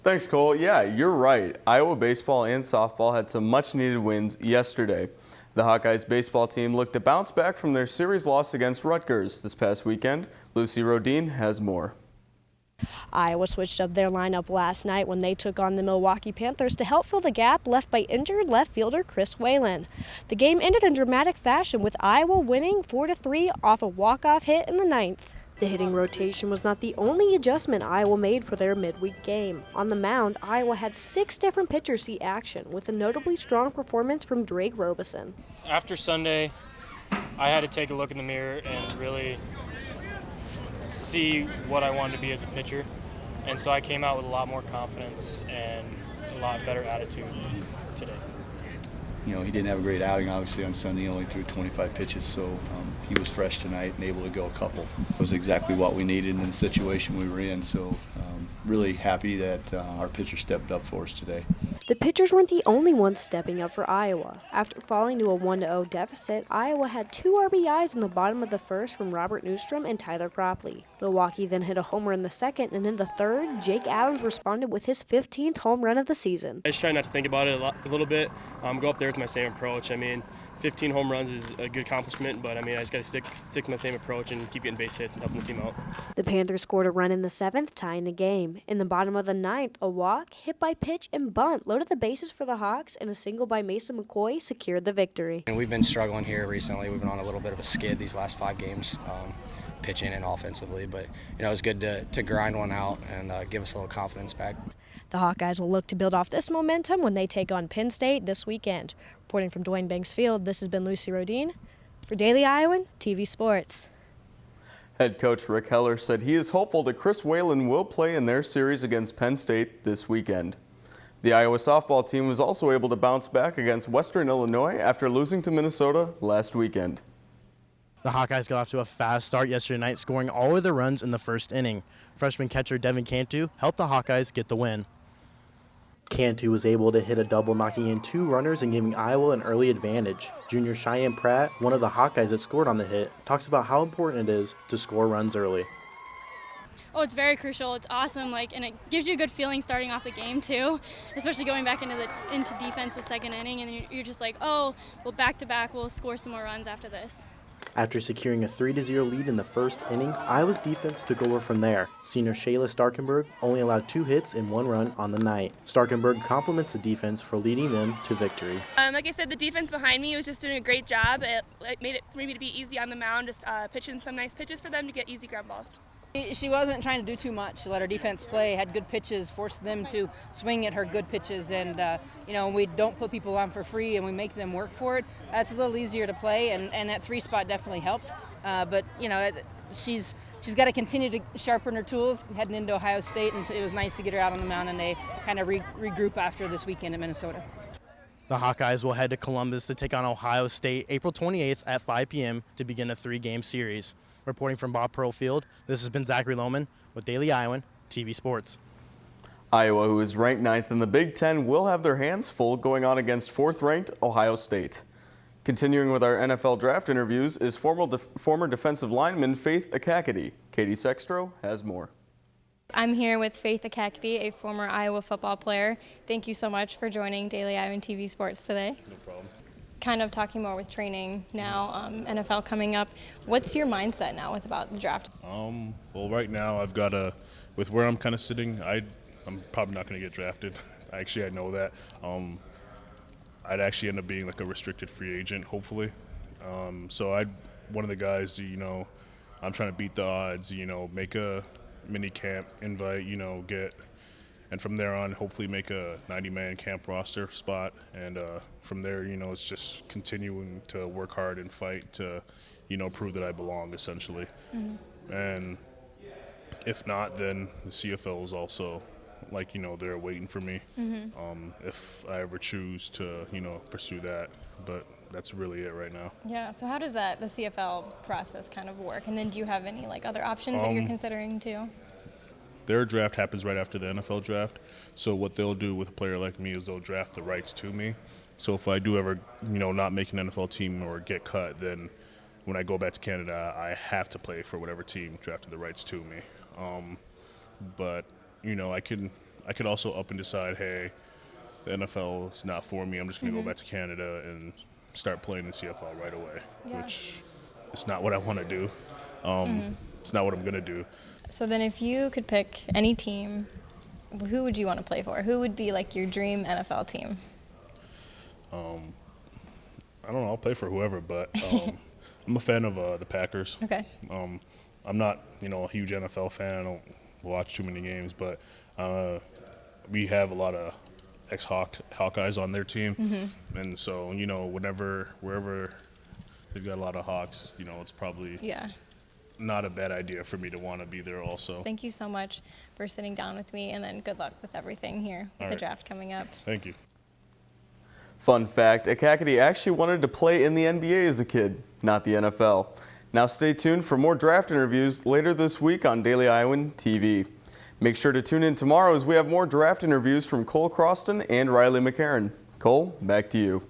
Thanks, Cole. Yeah, you're right. Iowa baseball and softball had some much-needed wins yesterday. The Hawkeyes baseball team looked to bounce back from their series loss against Rutgers this past weekend. Lucy Rodine has more. Iowa switched up their lineup last night when they took on the Milwaukee Panthers to help fill the gap left by injured left fielder Chris Whalen. The game ended in dramatic fashion with Iowa winning 4-3 off a walk-off hit in the ninth. The hitting rotation was not the only adjustment Iowa made for their midweek game. On the mound, Iowa had 6 different pitchers see action, with a notably strong performance from Drake Robeson. After Sunday, I had to take a look in the mirror and really see what I wanted to be as a pitcher. And so I came out with a lot more confidence and a lot better attitude today. You know, he didn't have a great outing, obviously, on Sunday. He only threw 25 pitches, so he was fresh tonight and able to go a couple. It was exactly what we needed in the situation we were in, so really happy that our pitcher stepped up for us today. The pitchers weren't the only ones stepping up for Iowa. After falling to a 1-0 deficit, Iowa had 2 RBIs in the bottom of the first from Robert Newstrom and Tyler Cropley. Milwaukee then hit a homer in the second, and in the third, Jake Adams responded with his 15th home run of the season. I just try not to think about it a little bit, go up there with my same approach. I mean, 15 home runs is a good accomplishment, but I mean, I just got to stick to my same approach and keep getting base hits and helping the team out. The Panthers scored a run in the 7th, tying the game. In the bottom of the 9th, a walk, hit by pitch, and bunt loaded the bases for the Hawks, and a single by Mason McCoy secured the victory. And we've been struggling here recently. We've been on a little bit of a skid these last 5 games, pitching and offensively. But it was good to grind one out and give us a little confidence back. The Hawkeyes will look to build off this momentum when they take on Penn State this weekend. Reporting from Dwayne Banks Field, this has been Lucy Rodine for Daily Iowan TV Sports. Head coach Rick Heller said he is hopeful that Chris Whalen will play in their series against Penn State this weekend. The Iowa softball team was also able to bounce back against Western Illinois after losing to Minnesota last weekend. The Hawkeyes got off to a fast start yesterday night, scoring all of their runs in the first inning. Freshman catcher Devin Cantu helped the Hawkeyes get the win. Cantu was able to hit a double, knocking in 2 runners and giving Iowa an early advantage. Junior Cheyenne Pratt, one of the Hawkeyes that scored on the hit, talks about how important it is to score runs early. Oh, it's very crucial. It's awesome, and it gives you a good feeling starting off the game too, especially going back into defense the second inning, and you're just like, oh, well, back to back, we'll score some more runs after this. After securing a 3-0 lead in the first inning, Iowa's defense took over from there. Senior Shayla Starkenberg only allowed 2 hits and 1 run on the night. Starkenberg compliments the defense for leading them to victory. Like I said, the defense behind me was just doing a great job. It made it for me to be easy on the mound, just pitching some nice pitches for them to get easy ground balls. She wasn't trying to do too much. She let her defense play, had good pitches, forced them to swing at her good pitches, and we don't put people on for free and we make them work for it. That's a little easier to play, and that 3 spot definitely helped. But she's got to continue to sharpen her tools heading into Ohio State, and it was nice to get her out on the mound and they kind of regroup after this weekend in Minnesota. The Hawkeyes will head to Columbus to take on Ohio State April 28th at 5 p.m. to begin a 3-game series. Reporting from Bob Pearl Field, this has been Zachary Lohman with Daily Iowan TV Sports. Iowa, who is ranked 9th in the Big Ten, will have their hands full going on against 4th-ranked Ohio State. Continuing with our NFL draft interviews is former defensive lineman Faith Akakity. Katie Sextro has more. I'm here with Faith Akakity, a former Iowa football player. Thank you so much for joining Daily Iowan TV Sports today. No problem. Kind of talking more with training now, NFL coming up. What's your mindset now about the draft? Well, right now I've got with where I'm kind of sitting, I'm probably not going to get drafted. I know that. I'd actually end up being like a restricted free agent, hopefully. So one of the guys, I'm trying to beat the odds, make a mini camp invite, and from there on, hopefully make a 90-man camp roster spot. And from there, it's just continuing to work hard and fight to, prove that I belong, essentially. Mm-hmm. And if not, then the CFL is also, they're waiting for me. Mm-hmm. If I ever choose to, pursue that. But that's really it right now. Yeah, so how does the CFL process kind of work? And then do you have any, other options that you're considering too? Their draft happens right after the NFL draft. So what they'll do with a player like me is they'll draft the rights to me. So if I do ever, not make an NFL team or get cut, then when I go back to Canada, I have to play for whatever team drafted the rights to me. But, I could also up and decide, hey, the NFL is not for me. I'm just going to go back to Canada and start playing in CFL right away, which is not what I want to do. It's not what I'm going to do. So then if you could pick any team, who would you want to play for? Who would be like your dream NFL team? I don't know. I'll play for whoever, but I'm a fan of the Packers. Okay. I'm not, a huge NFL fan. I don't watch too many games, but we have a lot of ex-Hawkeyes on their team, and so wherever they've got a lot of Hawks, it's probably not a bad idea for me to want to be there also. Thank you so much for sitting down with me, and then good luck with everything here with the draft coming up. Thank you. Fun fact, Akakity actually wanted to play in the NBA as a kid, not the NFL. Now stay tuned for more draft interviews later this week on Daily Iowan TV. Make sure to tune in tomorrow as we have more draft interviews from Cole Croston and Riley McCarron. Cole, back to you.